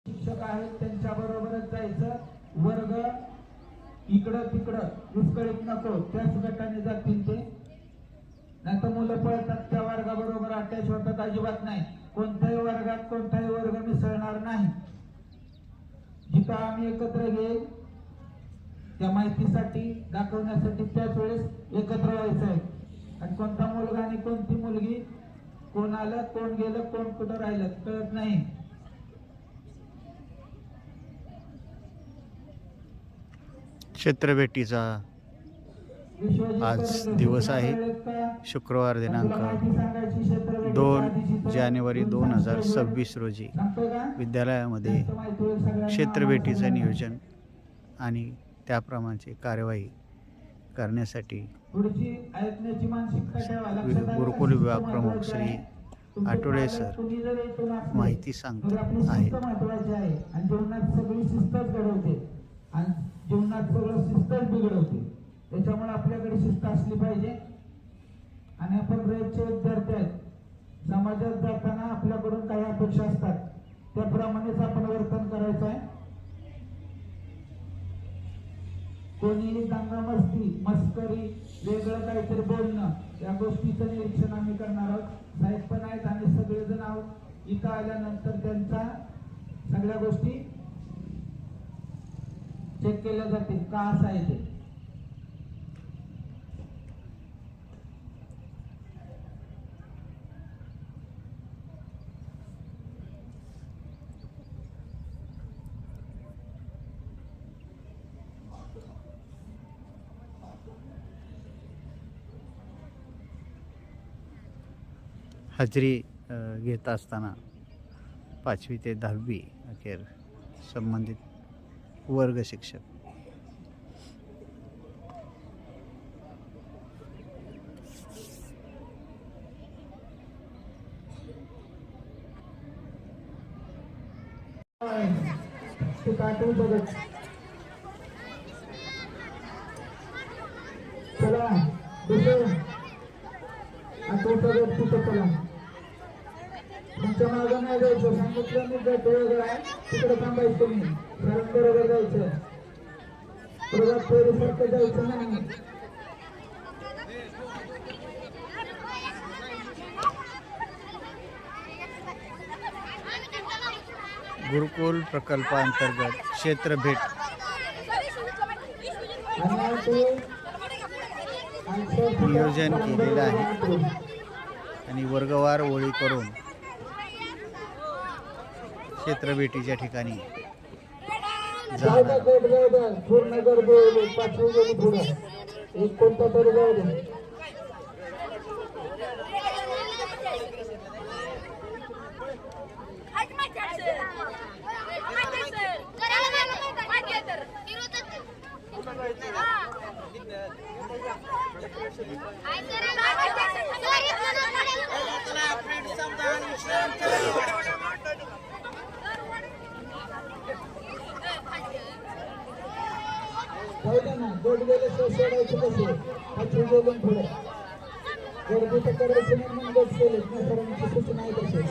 शिक्षक आहेत त्यांच्या बरोबरच जायचं. वर्ग इकडं तिकडं विस्कळीत नको, त्याच गटाने जातील ते. नाही तर मुलं पळतात त्या वर्गाबरोबर अटॅच होतात. अजिबात नाही. कोणत्याही वर्गात कोणताही वर्ग मिसळणार नाही. जिथं आम्ही एकत्र येईल त्या माहितीसाठी दाखवण्यासाठी त्याच वेळेस एकत्र व्हायचं आहे. आणि कोणता मुलगा आणि कोणती मुलगी, कोण आलं कोण गेलं कोण कुठं राहिलं कळत नाही. क्षेत्रभेटीचा आज दिवस आहे. शुक्रवार दिनांक 2 जानेवारी 2026 रोजी विद्यालयामध्ये क्षेत्रभेटीचं नियोजन आणि त्याप्रमाणे कार्यवाही करण्यासाठी गुरुकुल विभाग प्रमुख श्री आठवडे सर माहिती सांगतात आहेत. आणि जीवनात सगळं शिस्तच बिघडवते. त्याच्यामुळे आपल्याकडे शिस्त असली पाहिजे. आणि आपण रयतचे विद्यार्थी आहेत. समाजात जाताना आपल्याकडून काही अपेक्षा असतात, त्याप्रमाणेच आपण वर्तन करायचं आहे. कोणीही दंगामस्ती मस्करी वेगळं काहीतरी बोलणं या गोष्टीचं निरीक्षण आम्ही करणार आहोत. साहेब पण आहेत आणि सगळेजण आहोत. इथं आल्यानंतर त्यांच्या सगळ्या गोष्टी चेक केल्या जातील का असं आहे ते. हजेरी घेत असताना 5वी ते 10वी अखेर संबंधित वर्ग शिक्षक चला तुमच्या मागं नाही जायचं. सांगितलं मी वेगळं आहे तिकडे थांबायचं. तुम्ही बरोबर जायचं. प्रभात फेरीसारखं जायचं नाही. गुरुकुल प्रकल्पांतर्गत क्षेत्रभेट नियोजन केलेलं आहे आणि वर्गवार ओळी करून क्षेत्रभेटीच्या ठिकाणी गोड गेले सोडायचे कसे हाची बोलून पुढे गर्दी तर करायचं नाही म्हणून गोड केलेत ना सरांची सूचना आहे तसे.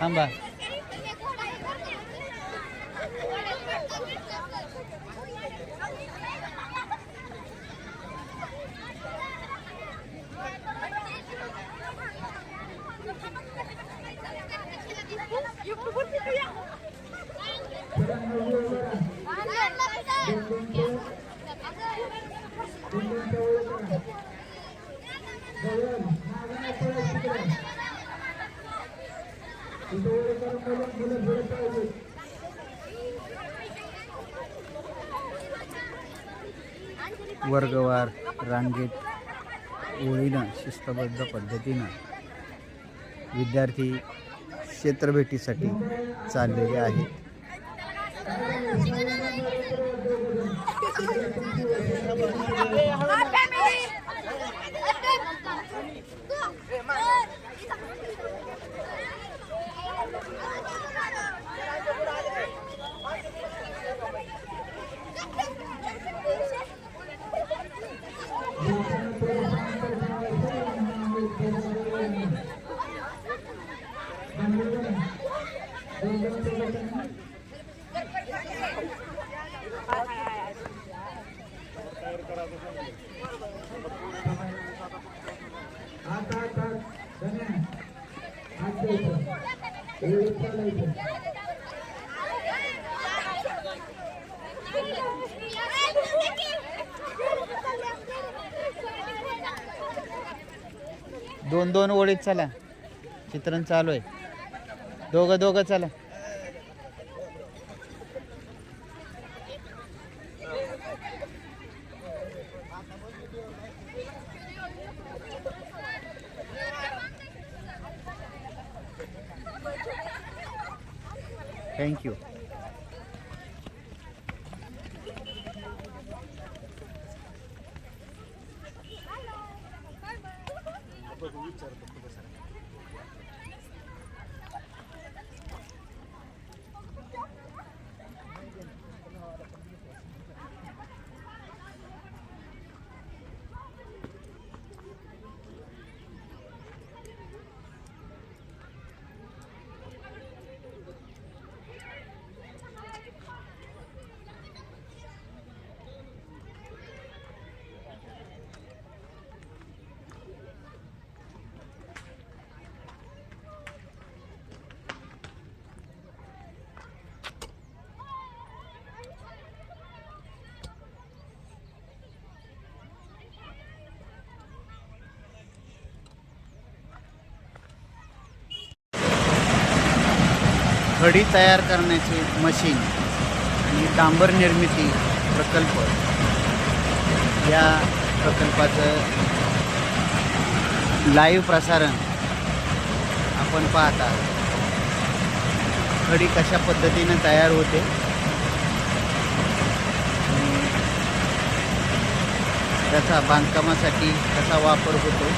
थांबा. वर्गवार रांगेत ओळीनं शिस्तबद्ध पद्धतीनं विद्यार्थी क्षेत्रभेटीसाठी चाललेले आहेत. धन्या हात द्यायचं एवढं चालायचं दोन दोन ओळीत चला चित्रण चालू आहे दोघं दोघं चला थँक्यू खडी तयार करण्याचे मशीन आणि डांबर निर्मिती प्रकल्प या प्रकल्पाचं लाईव्ह प्रसारण आपण पाहता खडी कशा पद्धतीने तयार होते आणि त्याचा बांधकामासाठी कसा वापर होतो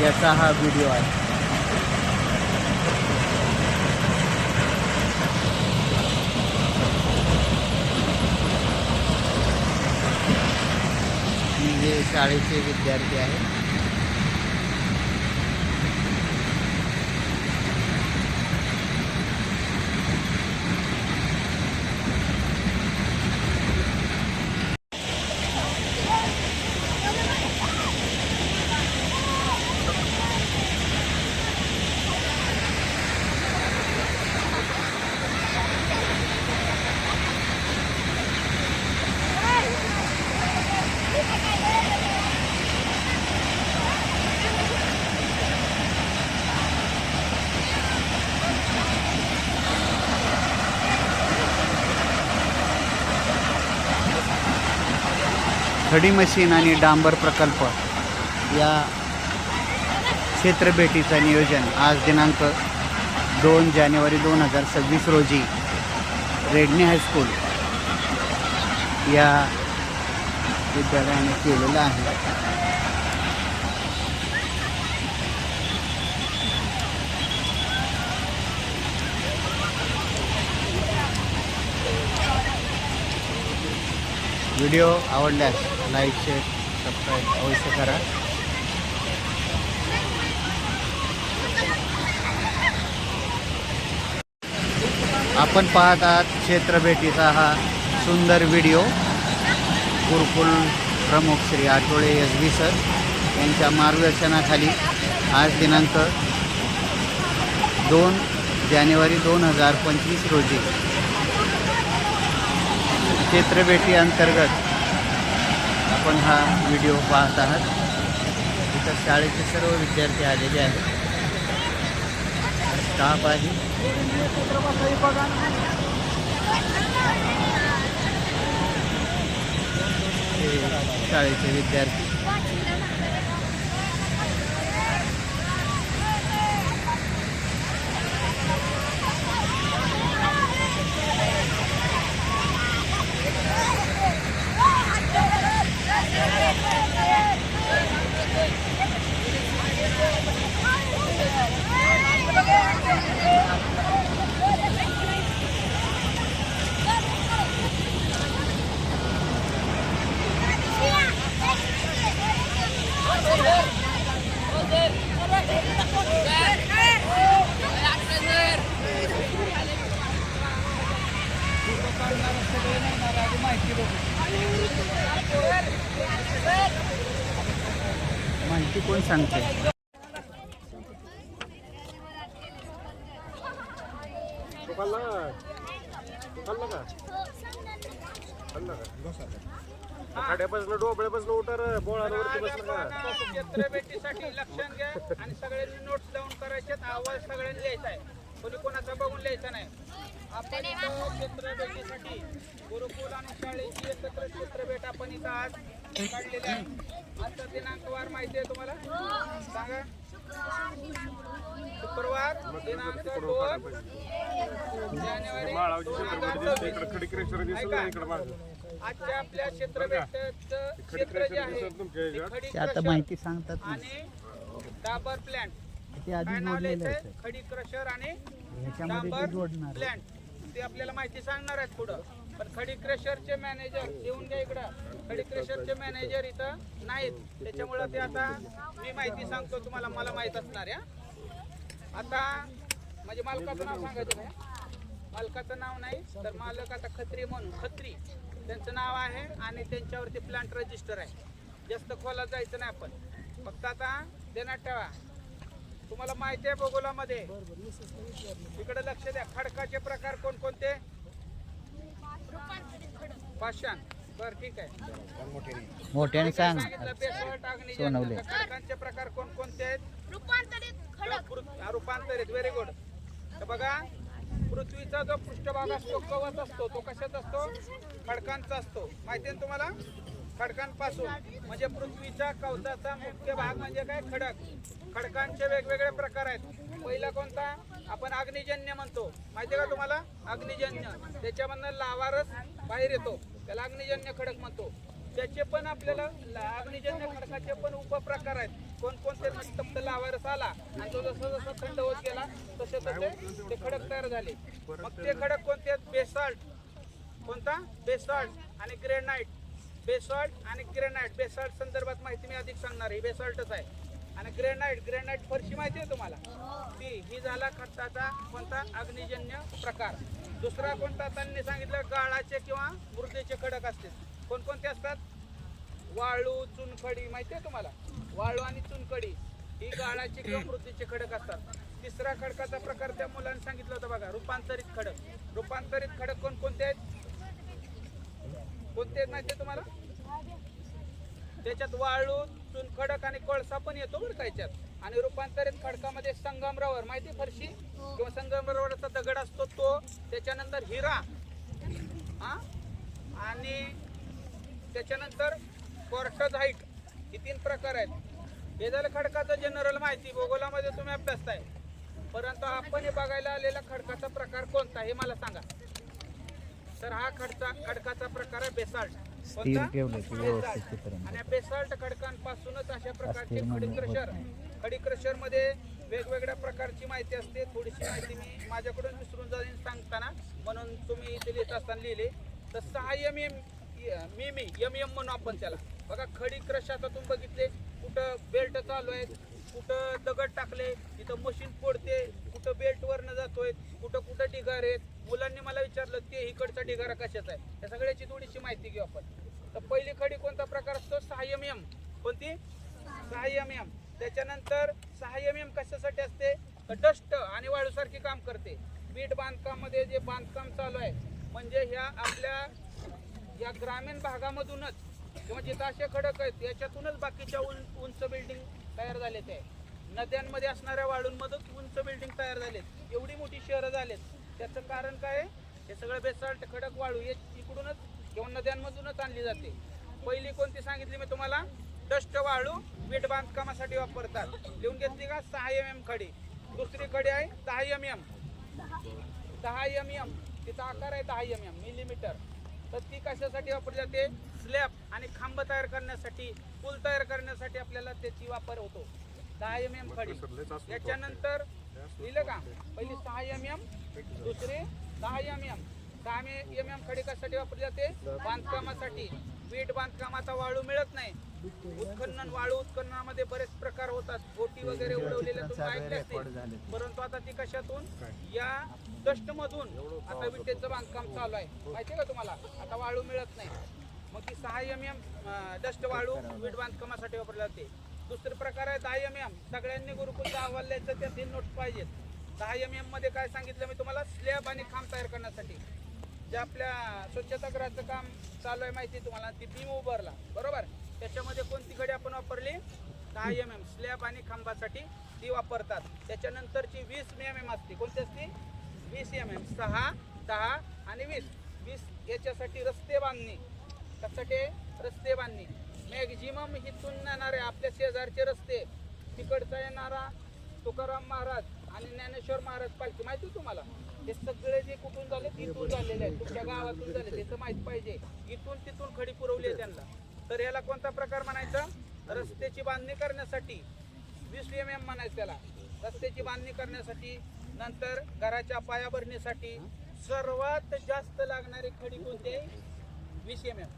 याचा हा व्हिडिओ आहे मी हे शाळेचे विद्यार्थी आहेत खडी मशीन आणि डांबर प्रकल्प या क्षेत्रभेटीचं नियोजन आज दिनांक 2 जानेवारी 2026 रोजी रेडणे हायस्कूल या विद्यालयाने केलेलं आहे. व्हिडिओ आवडल्यास लाईक शेअर सबस्क्राईब अवश्य करा. आपण पाहत आहात क्षेत्रभेटीचा हा सुंदर व्हिडिओ. गुरुकुल प्रमुख श्री आठवळे SV सर यांच्या मार्गदर्शनाखाली आज दिनांक 2 जानेवारी 2025 रोजी क्षेत्रभेटी अंतर्गत आपण हा व्हिडिओ पाहत आहात. इथं शाळेचे सर्व विद्यार्थी आलेले आहेत, स्टाफ आहे. हे शाळेचे विद्यार्थी माहिती माहिती कोण सांगते? खाड्यापासून डोबळ्यापासून उतर बोळावरती बसलं का? चित्रबेटीसाठी लक्षण घ्या आणि सगळ्यांनी नोट्स लावून करायचे. आवाज सगळ्यांनी लिहायचा आहे, कोणी कोणाचा बघून लिहायचा नाही. आपण इथं चित्रबेटीसाठी गुरुकुल आणि शाळेची एकत्र चित्रबेट आपण इथं आज काढलेली आहे. आजचा दिनांकवार माहिती आहे तुम्हाला? सांगा. शुक्रवार दिनांक 2 जानेवारी 2026. इकडे खडीकरेश्वर दिसलं ना, इकडे मागं. आजच्या आपल्या चित्रबेटचं क्षेत्र जे आहे ते खडी ते आता क्रशर माहिती सांगतात ना. आणि डाबर प्लांट. ते आधी काय नाव जोडलेलं लिहायचंय? आहे खडी क्रशर आणि ह्याच्यामध्ये ते डांबर जोडणार आहे. प्लांट. ते आपल्याला माहिती सांगणार आहेत पुढं. पण खडी क्रशरचे मॅनेजर येऊन घ्या इकडं. खडी क्रशरचे मॅनेजर इथं नाहीत, त्याच्यामुळं ते आता मी माहिती सांगतो तुम्हाला, मला माहित असणार या. आता म्हणजे मालकाचं नाव सांगायचं नाही, मालकाचं नाव नाही तर मालक आता खत्री म्हणून, खत्री त्यांचं नाव आहे आणि त्यांच्यावरती प्लांट रजिस्टर आहे. जास्त खोलात जायचं नाही आपण, फक्त आता देण्यात ठेवा. तुम्हाला माहिती आहे भूगोलामध्ये, इकडे लक्ष द्या. खडकाचे प्रकार कोणकोणते? पाषाण. बरं ठीक आहे. मोठ्याने सांग. सांगितलं बेसॉल्ट, अग्निजन्य. सोनवले. खडकांचे प्रकार कोणकोणते आहेत? रूपांतरित खडक. रूपांतरित. Very good. तर बघा, पृथ्वीचा जो पृष्ठभाग असतो, कवच असतो, तो कशाचा असतो? खडकांचा असतो. माहिती आहे तुम्हाला? खडकांपासून म्हणजे पृथ्वीच्या कवचाचा मुख्य भाग म्हणजे काय? खडक. खडकांचे वेगवेगळे प्रकार आहेत. पहिला कोणता? आपण अग्निजन्य म्हणतो. माहिती आहे का तुम्हाला? अग्निजन्य. त्याच्यामधनं लावारस बाहेर येतो, त्याला अग्निजन्य खडक म्हणतो. त्याचे पण आपल्याला अग्निजन्य खडकाचे पण उपप्रकार आहेत. कोणकोणते? स्तब्ध लावारस आला आणि तो जसं जसं थंड होत गेला तसे तसे ते खडक तयार झाले. मग ते खडक कोणते आहेत? बेसॉल्ट. कोणता? बेसॉल्ट आणि ग्रेनाइट. बेसॉल्ट आणि ग्रेनाइट. बेसॉल्ट संदर्भात माहिती मी अधिक सांगणार आहे, बेसॉल्टच आहे. आणि ग्रेनाइट, ग्रेनाइट फरशी माहिती आहे तुम्हाला? ही झाला खडकाचा कोणता? अग्निजन्य प्रकार. दुसरा कोणता? त्यांनी सांगितलं गाळाचे किंवा मृदेचे खडक असते. कोणकोणते असतात? वाळू, चुनखडी. माहिती आहे तुम्हाला? वाळू आणि चुनखडी ही गाळाचे किंवा मृदेचे खडक असतात. तिसरा खडकाचा प्रकार त्या मुलांनी सांगितलं होतं बघा, रूपांतरित खडक. रूपांतरित खडक कोणकोणते आहेत? कोणते आहेत माहिती आहे तुम्हाला? त्याच्यात वाळू, चुनखडक आणि कोळसा पण येतो बरं का याच्यात. आणि रूपांतरित खडकामध्ये संगमरवर. माहिती आहे? फरशी किंवा संगमरवरचा दगड असतो तो. त्याच्यानंतर हिरा आणि त्याच्यानंतर क्वार्टझाईट. ही 3 प्रकार आहेत. हे झालं खडकाचं जनरल माहिती, भूगोलामध्ये तुम्ही अभ्यासताय. परंतु आपण हे बघायला आलेला खडकाचा प्रकार कोणता हे मला सांगा. तर हा खडकाचा प्रकार आहे बेसाल्ट. स्थिर ठेवलं की व्यवस्थित चित्रण. आणि बेसाल्ट खडकांपासूनच अशा प्रकारचे खडी क्रशर. खडी क्रशर मध्ये वेगवेगळ्या प्रकारची माहिती असते. थोडीशी माहिती मी माझ्याकडून विसरून जाईन सांगताना, म्हणून तुम्ही इथे लिहित असताना लिहिले. तर 6 MM म्हणून आपण त्याला बघा. खडी क्रश आता तुम्ही बघितले, कुठं बेल्ट चालू आहे, कुठं दगड टाकले, इथं मशीन फोडते, कुठं बेल्ट वरनं जातोय, कुठं ढिगार आहेत. मुलांनी मला विचारलं ते इकडचा ढिगारा कशाचा आहे, या सगळ्याची थोडीशी माहिती घेऊ आपण. तर पहिली खडी कोणता प्रकार असतो? 6 MM. कोणती? 6 MM. त्याच्यानंतर 6 MM कशासाठी असते? डस्ट आणि वाळूसारखी काम करते. बीट बांधकामामध्ये जे बांधकाम चालू आहे, म्हणजे ह्या आपल्या या ग्रामीण भागामधूनच किंवा जिथं असे खडक आहेत याच्यातूनच बाकीच्या उंच बिल्डिंग तयार झाले. ते नद्यांमध्ये असणाऱ्या वाळूंमधून उंच बिल्डिंग तयार झालेत. एवढी मोठी शहरं झालेत. त्याचं कारण काय? हे सगळं बेसाल्ट खडक वाळू हे इकडूनच किंवा नद्यांमधूनच आणली जाते. पहिली कोणती सांगितली मी तुम्हाला? डस्ट वाळू वीट बांधकामासाठी वापरतात. लिहून घेतली का? 6 MM खडी. दुसरी खडी आहे 10 MM. 10 MM तिचा आकार आहे 10 MM मिलीमीटर. तर ती कशासाठी वापरली जाते? स्लॅब आणि खांब तयार करण्यासाठी, पूल तयार करण्यासाठी आपल्याला त्याची वापर होतो. 10 MM खडी. याच्यानंतर लिहिलं का? पहिली 6 MM, दुसरी 10 MM. 10 MM खडी कशासाठी वापरली जाते? बांधकामासाठी. वीट बांधकामाचा वाळू मिळत नाही. उत्खनन, वाळू उत्खननामध्ये बरेच प्रकार होतात. बोटी वगैरे उडवलेल्या तुम्ही ऐकले असतील. परंतु आता ती कशातून? या डस्ट मधून आता विटेचं बांधकाम चालू आहे. माहिती आहे का तुम्हाला? आता वाळू मिळत नाही. मग ती 6 mm डस्ट वाळू वीट बांधकामासाठी वापरली जाते. दुसरे प्रकार आहे 10 mm. सगळ्यांनी गुरुकुलचा अहवाल द्यायचं, त्यात नोट पाहिजेत. 10 mm मध्ये काय सांगितलं मी तुम्हाला, स्लॅब आणि खांब तयार करण्यासाठी. जे आपल्या स्वच्छतागृहाचं काम चालू आहे माहिती तुम्हाला, ती बीम उभारला बरोबर, त्याच्यामध्ये कोणती खडी आपण वापरली, 10 mm स्लॅब आणि खांबासाठी ती वापरतात. त्याच्यानंतरची 20 mm असते, कोणती असते, 20 mm, 6, 10 आणि 20 याच्यासाठी रस्ते बांधणी. त्यासाठी रस्ते बांधणी मॅक्झिमम इथून येणारे आपल्या शेजारचे रस्ते, तिकडचा येणारा तुकाराम महाराज आणि ज्ञानेश्वर महाराज पालखी माहिती तुम्हाला, हे सगळे जे कुठून झाले तिथून झालेले आहेत, तुमच्या गावातून झाले त्याचं माहित पाहिजे. इथून तिथून खडी पुरवली आहे त्यांना. तर याला कोणता प्रकार म्हणायचा, रस्त्याची बांधणी करण्यासाठी 20 mm म्हणायचं त्याला, रस्त्याची बांधणी करण्यासाठी. नंतर घराच्या पायाभरणीसाठी सर्वात जास्त लागणारी खडी कोणती आहे, 20 mm.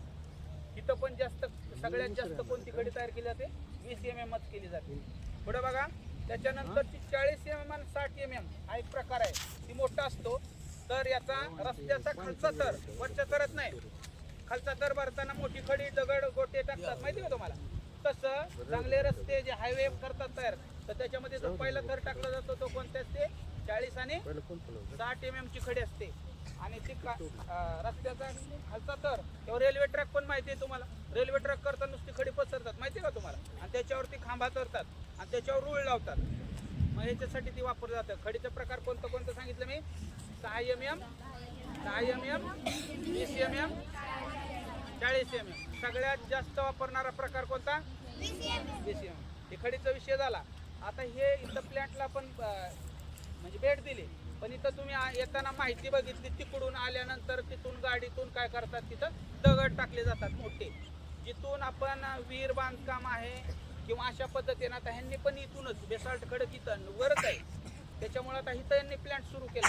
इथं पण जास्त, सगळ्यात जास्त कोणती खडी तयार केली जाते, 20 mm केली जाते. पुढे बघा, त्याच्यानंतरची 40 mm आणि 60 mm हा एक प्रकार आहे, ती मोठा असतो. तर याचा रस्त्याचा खालचा थर, वरच्या थरच नाही, खालचा थर भरताना मोठी खडी दगड गोटे टाकतात माहिती का तुम्हाला. तसं चांगले रस्ते जे हायवे करतात तयार, तर त्याच्यामध्ये जो पहिला थर टाकला जातो तो कोणते असते, 40 आणि 60 mm ची खडी असते. आणि ती रस्त्याचा खालचा तर तेव्हा रेल्वे ट्रॅक पण माहिती आहे तुम्हाला, रेल्वे ट्रॅक करताना नुसती खडी पसरतात माहिती आहे का तुम्हाला, आणि त्याच्यावरती खांबा चढतात आणि त्याच्यावर रुळ लावतात. मग याच्यासाठी ती वापरलं जातं. खडीचा प्रकार कोणतं कोणतं सांगितलं मी, 6 mm, 10 mm, 20 mm, 40 mm. सगळ्यात जास्त वापरणारा प्रकार कोणता, 20 mm. हे खडीचा विषय झाला. आता हे इथं प्लॅन्टला पण म्हणजे भेट दिली, पण इथं तुम्ही येताना माहिती बघितली, तिकडून आल्यानंतर तिथून गाडीतून काय करतात, तिथं दगड टाकले जातात मोठे, जिथून आपण विहीर बांधकाम आहे किंवा अशा पद्धतीने. आता ह्यांनी पण इथूनच बेसाल्ट खडक इथं वरच आहे, त्याच्यामुळे आता इथं यांनी प्लॅन्ट सुरू केला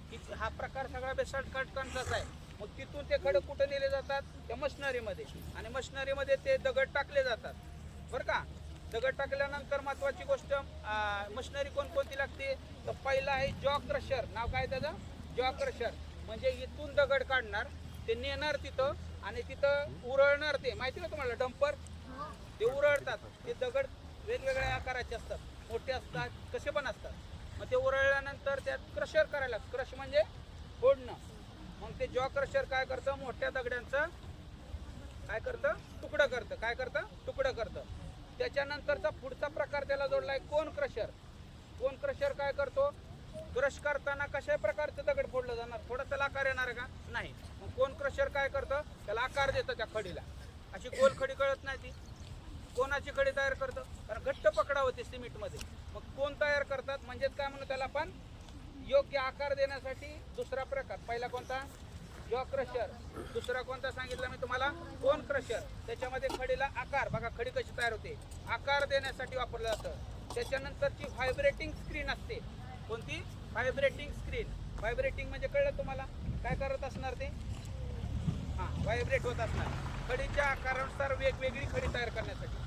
की हा प्रकार सगळा बेसाल्ट खडकांचाच आहे. मग तिथून ते खडक कुठं नेले जातात, त्या मशिनरीमध्ये, आणि मशिनरीमध्ये ते दगड टाकले जातात बरं का. दगड टाकल्यानंतर महत्वाची गोष्ट, मशिनरी कोणकोणती लागते, तर पहिला आहे जॉ क्रशर. नाव काय त्याचं, जॉ क्रशर. म्हणजे इथून दगड काढणार, ते नेणार तिथं आणि तिथं उरळणार. ते माहिती का तुम्हाला, डंपर, ते उरळतात. ते दगड वेगवेगळ्या आकाराचे असतात, मोठे असतात, कसे पण असतात. मग ते उरळल्यानंतर त्यात क्रशर करायला, क्रश म्हणजे फोडणं. मग ते जॉ क्रशर काय करतं, मोठ्या दगडांचं काय करतं, तुकडं करतं. काय करतं, तुकडं करतं. त्याच्यानंतरचा पुढचा प्रकार त्याला जोडलाय कोन क्रशर. कोन क्रशर काय करतो, क्रश करताना कशा प्रकारचं दगड फोडलं जाणार, थोडा त्याला आकार येणार का, नाही. मग कोन क्रशर काय करतं, त्याला आकार देतं त्या खडीला. अशी गोल खडी कळत नाही, ती कोणाची खडी तयार करतं, कारण घट्ट पकडा होते सिमेंटमध्ये. मग कोण तयार करतात, म्हणजे काय म्हणू त्याला आपण, योग्य आकार देण्यासाठी दुसरा प्रकार. पहिला कोणता, जॉ क्रशर. दुसरा कोणता सांगितलं मी तुम्हाला, कोन क्रशर. त्याच्यामध्ये खडीला आकार, बघा खडी कशी तयार होते, आकार देण्यासाठी वापरलं जातं. त्याच्यानंतरची व्हायब्रेटिंग स्क्रीन असते. कोणती, व्हायब्रेटिंग स्क्रीन. व्हायब्रेटिंग म्हणजे कळलं तुम्हाला, काय करत असणार ते, हां व्हायब्रेट होत असणार. खडीच्या आकारानुसार वेगवेगळी खडी तयार करण्यासाठी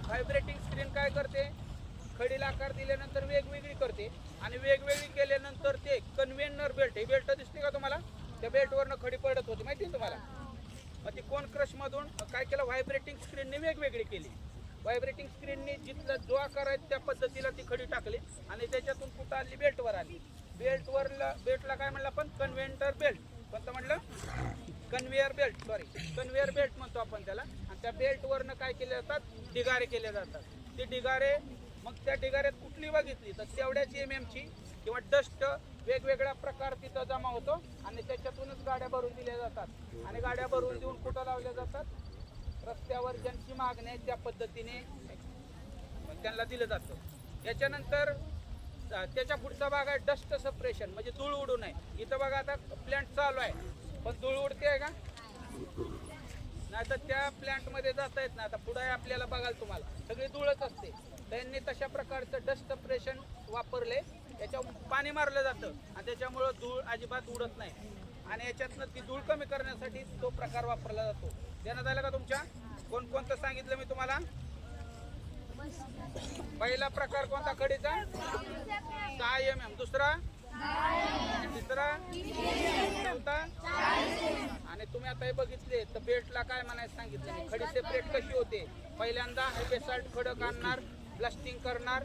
व्हायब्रेटिंग स्क्रीन काय करते, खडीला आकार दिल्यानंतर वेगवेगळी करते, आणि वेगवेगळी केल्यानंतर ते कन्व्हेनर बेल्ट, हे बेल्ट दिसते का तुम्हाला, त्या बेल्टवरनं खडी पडत होती माहिती आहे तुम्हाला. मग ती कोन क्रशमधून काय केलं, व्हायब्रेटिंग स्क्रीनने वेगवेगळी केली. व्हायब्रेटिंग स्क्रीनने जिथला जो आकार आहे त्या पद्धतीला ती खडी टाकली, आणि त्याच्यातून कुठं आली, बेल्टवर आली. बेल्टला काय म्हणलं आपण, कन्व्हेयर बेल्ट. कोणतं म्हटलं, conveyor belt, sorry conveyor belt म्हणतो आपण त्याला. आणि त्या बेल्टवरनं काय केले जातात, ढिगारे केले जातात. ते ढिगारे, मग त्या ढिगाऱ्यात कुठली बघितली तर तेवढ्याच MM ची किंवा डस्ट वेगवेगळ्या प्रकार तिथं जमा होतो, आणि त्याच्यातूनच गाड्या भरून दिल्या जातात. आणि गाड्या भरून देऊन कुठं लावल्या जातात, रस्त्यावर ज्यांची मागणी आहे त्या पद्धतीने त्यांना दिलं जातं. याच्यानंतर त्याच्या पुढचा भाग आहे डस्ट सप्रेशन, म्हणजे धूळ उडू नये. इथं बघा आता प्लॅन्ट चालू आहे, पण धूळ उडते आहे का, नाही तर त्या प्लॅन्टमध्ये जाता येत नाही. आता पुढे आपल्याला बघाल तुम्हाला सगळी धूळच असते. त्यांनी तशा प्रकारचं डस्ट सप्रेशन वापरले, त्याच्यावर पाणी मारलं जातं आणि त्याच्यामुळं धूळ अजिबात उडत नाही. आणि याच्यातनं ती धूळ कमी करण्यासाठी तो प्रकार वापरला जातो. देण्यात आलं का तुमच्या, कोणकोणतं सांगितलं मी तुम्हाला. पहिला प्रकार कोणता खडीचा, 6 MM. दुसरा तिसरा, चौथा, आणि तुम्ही आता हे बघितले तर बेल्टला काय म्हणायचं सांगितलं मी. खडी सेपरेट कशी होते, पहिल्यांदा हे बेसाल्ट खडक आणणार, ब्लास्टिंग करणार,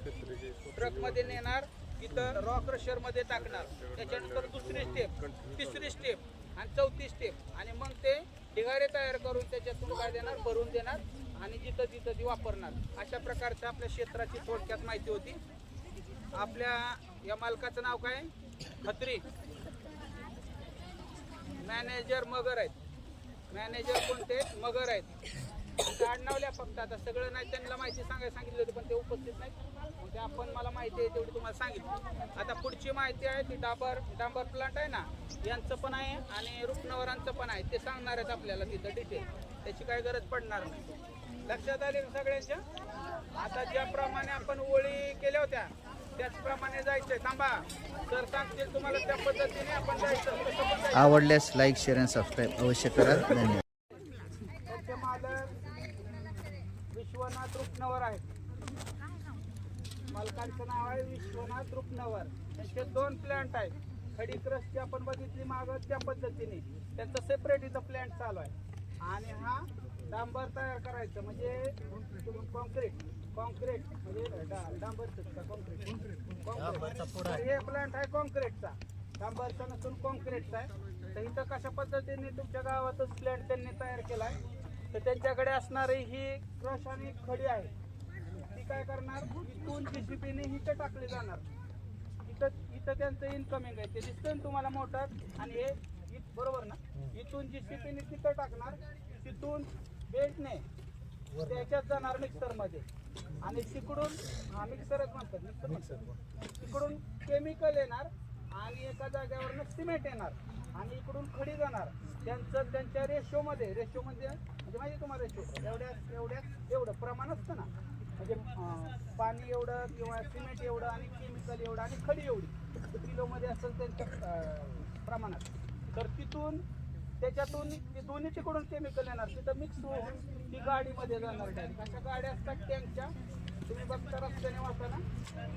ट्रक मध्ये नेणार, तिथं रॉ क्रशर मध्ये टाकणार, त्याच्यानंतर दुसरी स्टेप, तिसरी स्टेप आणि चौथी स्टेप, आणि मग ते ढिगारे तयार करून त्याच्यातून काय देणार, भरून देणार आणि जिथं तिथं ती वापरणार. अशा प्रकारच्या आपल्या क्षेत्राची थोडक्यात माहिती होती. आपल्या या मालकाचं नाव काय, खत्री. मॅनेजर मगर आहेत. मॅनेजर कोणते, मगर आहेत. आडनावल्या फक्त आता सगळं नाही, त्यांना माहिती सांगितली होती पण ते उपस्थित नाही, मग ते आपण मला माहिती आहे तेवढी तुम्हाला सांगितलं. आता पुढची माहिती आहे ती डांबर प्लांट आहे ना, यांचं पण आहे आणि रुपनवरांचं पण आहे. ते सांगणार आहेत आपल्याला तिथं डिटेल, त्याची काही गरज पडणार नाही. लक्षात आले सगळ्यांच्या. आता ज्याप्रमाणे आपण ओळी केल्या होत्या त्याचप्रमाणे जायचंय. थांबा, सर सांगतील तुम्हाला त्या पद्धतीने आपण जायचं. कसं पण जायचं. आवडल्यास लाईक शेअर आणि सबस्क्राईब अवश्य करा. धन्यवाद. त्यांचे मालक विश्वनाथ रुपनवर आहेत. मालकांचं नाव आहे विश्वनाथ रुपनवर. त्यांचे 2 प्लॅन्ट आहेत. खडी क्रशची आपण बघितली मागं त्या पद्धतीने त्यांचं सेपरेट इथं प्लॅन्ट चालू आहे. आणि हा डांबर तयार करायचं म्हणजे कॉन्क्रीट म्हणजे डांबरचं का कॉन्क्रीट. हे प्लॅन्ट आहे कॉन्क्रीटचा, डांबरचा नसून कॉन्क्रीटचा आहे. तर इथं कशा पद्धतीने तुमच्या गावातच प्लॅन्ट त्यांनी तयार केला आहे. तर त्यांच्याकडे असणारी ही क्रश आणि खडी आहे, ती काय करणार, इथून JCBने इथं टाकली जाणार. इथं त्यांचं इनकमिंग आहे, ते दिसतंय ना तुम्हाला मोटर, आणि हे बरोबर ना, इथून JCBने तिथं टाकणार, तिथून बेल्टने त्याच्यात जाणार मिक्सरमध्ये, आणि तिकडून मिक्सरच म्हणतात, तिकडून केमिकल येणार आणि एका जागेवरनं सिमेंट येणार आणि इकडून खडी जाणार. त्यांच्या रेशोमध्ये म्हणजे माहिती तुम्हाला रेशो एवढं प्रमाण असतं ना, म्हणजे पाणी एवढं किंवा सिमेंट एवढं आणि केमिकल एवढं आणि खडी एवढी किलोमध्ये असेल त्यांच्या प्रमाणात. तर त्याच्यातून ते दोन्ही तिकडून केमिकल येणार, तिथं मिक्स होऊन ती गाडीमध्ये जाणार. डायरेक्ट अशा गाड्या असतात टँकच्या, तुम्ही बघता रस्त्याने वाहताना,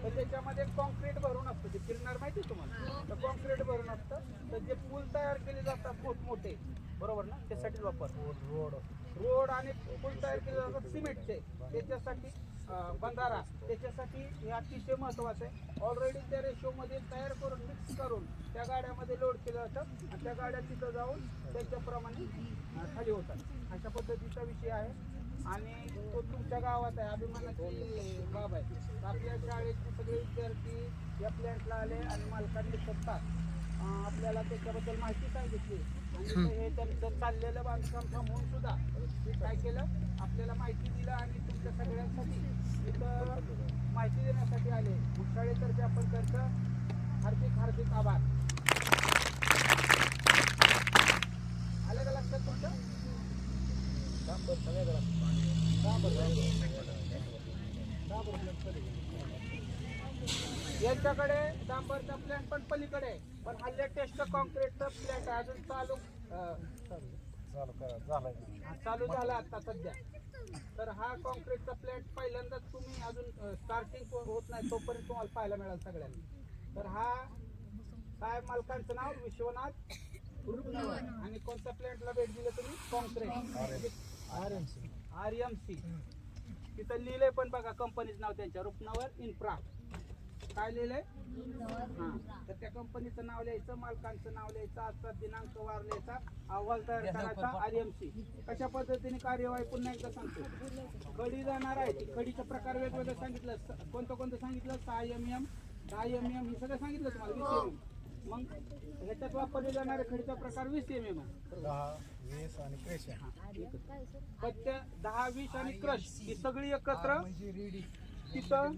तर त्याच्यामध्ये कॉन्क्रीट भरून असतं, ते फिरणार माहिती तुम्हाला, तर कॉन्क्रीट भरून असतं. तर जे पूल तयार केले जातात मोठमोठे, बरोबर ना, त्यासाठी रोड आणि पूल तयार केले जातात सिमेंटचे, त्याच्यासाठी बंधारा, त्याच्यासाठी हे अतिशय महत्त्वाचं आहे. ऑलरेडी त्या रेशोमध्ये तयार करून मिक्स करून त्या गाड्यामध्ये लोड केलं जातं आणि त्या गाड्या तिथं जाऊन त्याच्याप्रमाणे खाली होतात. अशा पद्धतीचा विषय आहे आणि तो तुमच्या गावात आहे, अभिमानाची बाब आहे. आपल्या शाळेचे सगळे विद्यार्थी या प्लॅन्टला आले आणि मालकांनी स्वतः आपल्याला त्याच्याबद्दल माहिती सांगितली आणि हे त्यांचं चाललेलं बांधकाम थांबवून सुद्धा काय केलं, आपल्याला माहिती दिलं आणि तुमच्या सगळ्यांसाठी इथं माहिती देण्यासाठी आले. शाळेतर्फे आपण त्यांचं हार्दिक आभार. आलं का लक्षात तुमचं? यांच्याकडे डांबरचा प्लॅन पण पलीकडे आहे, पण हा लेटेस्ट कॉन्क्रीटचा प्लॅन अजून चालू झाला आता सध्या. तर हा कॉन्क्रीटचा प्लॅन पहिल्यांदाच तुम्ही अजून स्टार्टिंग होत नाही तोपर्यंत तुम्हाला पाहायला मिळाल सगळ्यांना. तर हा साहेब मालकांचं नाव विश्वनाथ रुपनवर आणि कोणत्या प्लॅन्टला भेट दिली तुम्ही, कॉन्क्रीट RMC. तिथं लिहिलंय पण बघा कंपनीचं नाव त्यांच्या, रुपनवर इन्फ्रा. काय लिहिलंय, हां, तर त्या कंपनीचं नाव लिहायचं, मालकांचं नाव लिहायचं, आजचा दिनांक, वार लिहायचा, अहवाल तयार करायचा. RMC कशा पद्धतीने कार्यवाही पुन्हा एकदा सांगतो. खडी जाणार आहे, ती खडीचा प्रकार वेगवेगळं सांगितलं, कोणतं सांगितलं, 6 mm 10 mm हे सगळं सांगितलं तुम्हाला, 20 mm. मग ह्याच्यात वापरले जाणारे खडीचा प्रकार 20 mm आहे, 10, 20 आणि क्रश. पत्त्या 10, 20 आणि क्रश ही सगळी एकत्र तिथं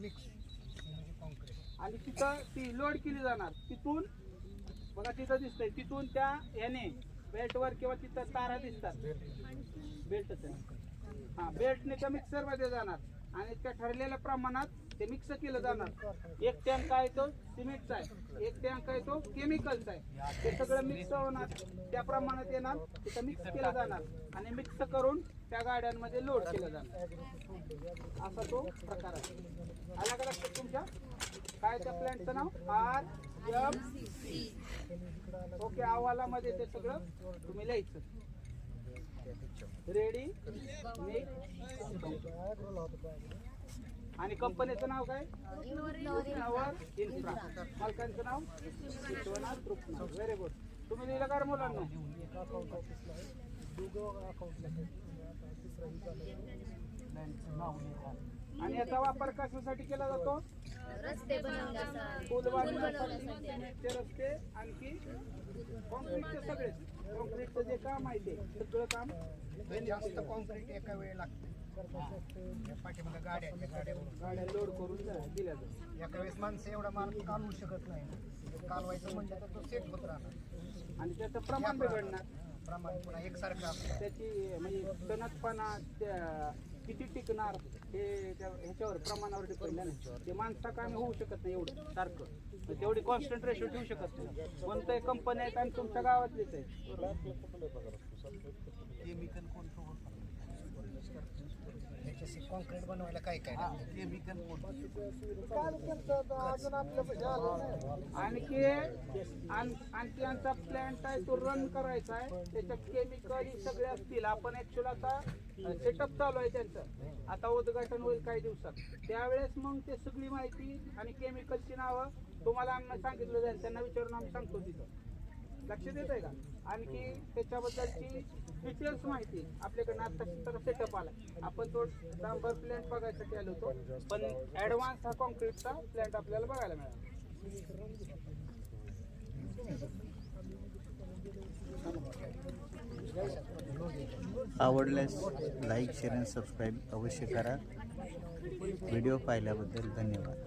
आणि तिथं ती लोड केली जाणार. तिथून बघा तिथं दिसतंय, तिथून त्या ह्याने बेल्टवर किंवा तिथं तारा दिसतात, बेल्टच हा, बेल्टने त्या मिक्सरमध्ये जाणार आणि त्या ठरलेल्या प्रमाणात ते मिक्स केलं जाणार. एक टँक आहे तो सिमेंटचा आहे, एक टँक आहे तो केमिकलचा आहे, ते सगळं मिक्स होणार, त्या प्रमाणात येणार, तिथं मिक्स केलं जाणार आणि मिक्स करून त्या गाड्यांमध्ये लोड केलं जाणार. असा तो प्रकार आहे. आला का लक्षात तुमच्या? काय त्या प्लॅन्टचं नाव, ओके, अहवालामध्ये ते सगळं तुम्ही लिहायचं. रेडी आणि कंपनीचं नाव काय? इन्फ्रा. मालकांचं नाव विश्वनाथ कृष्णा. Very good. तुम्ही लिहिलं का रे मुलांना? आणि याचा वापर कशासाठी केला जातो? रस्ते बनवण्यासाठी, पूल पूल बांधण्यासाठी, बनवण्यासाठी. सिमेंटचे रस्ते, आणखी कॉन्क्रीटचे सगळे. कॉन्क्रीटचं जे काम आहे ते सगळं काम जास्त कॉन्क्रीट एका वेळी लागते. पाठीमागे गाड्या लोड करून दिल्या जातात. एका वेळेस माणसं एवढा माल कालवू शकत नाही. कालवायचं म्हणजे तर तो सेट होत राहणार. आणि त्याचं प्रमाण बिघडणार. प्रमाण पुन्हा एकसारखं असतं. त्याची म्हणजे टणकपणा त्या किती टिकणार हे ह्याच्यावर प्रमाणावर डिपेंड आहे. ते माणसा कामी होऊ शकत नाही एवढं सारखं. तेवढी कॉन्सन्ट्रेशन ठेवू शकत नाही. कोणत्याही कंपनी आहेत आणि तुमच्या गावातलीच आहे. केमिकल त्याच्याशी कॉन्क्रीट बनवायला काय काय केमिकल आणखी आमचा प्लॅन्ट आहे तो रन करायचा आहे. त्याच्यात केमिकल सगळे असतील. आपण ऍक्च्युअल आता सेटअप चालू आहे त्यांचं. आता उद्घाटन होईल काही दिवसात. त्यावेळेस मग ते सगळी माहिती आणि केमिकलची नावं तुम्हाला आम्ही सांगितलं जाईल. त्यांना विचारून आम्ही सांगतो तिथं. लक्षात येत आहे का? आणखी त्याच्याबद्दलची डिटेल्स माहिती आपल्याकडनं आता सेटअप आला. आपण तो डांबर प्लॅन्ट बघायसाठी आलो होतो, पण ऍडव्हान्स हा कॉन्क्रीटचा प्लॅन्ट आपल्याला बघायला मिळाला. आवडल्यास लाईक, शेअर आणि सबस्क्राईब अवश्य करा. व्हिडिओ पाहिल्याबद्दल धन्यवाद.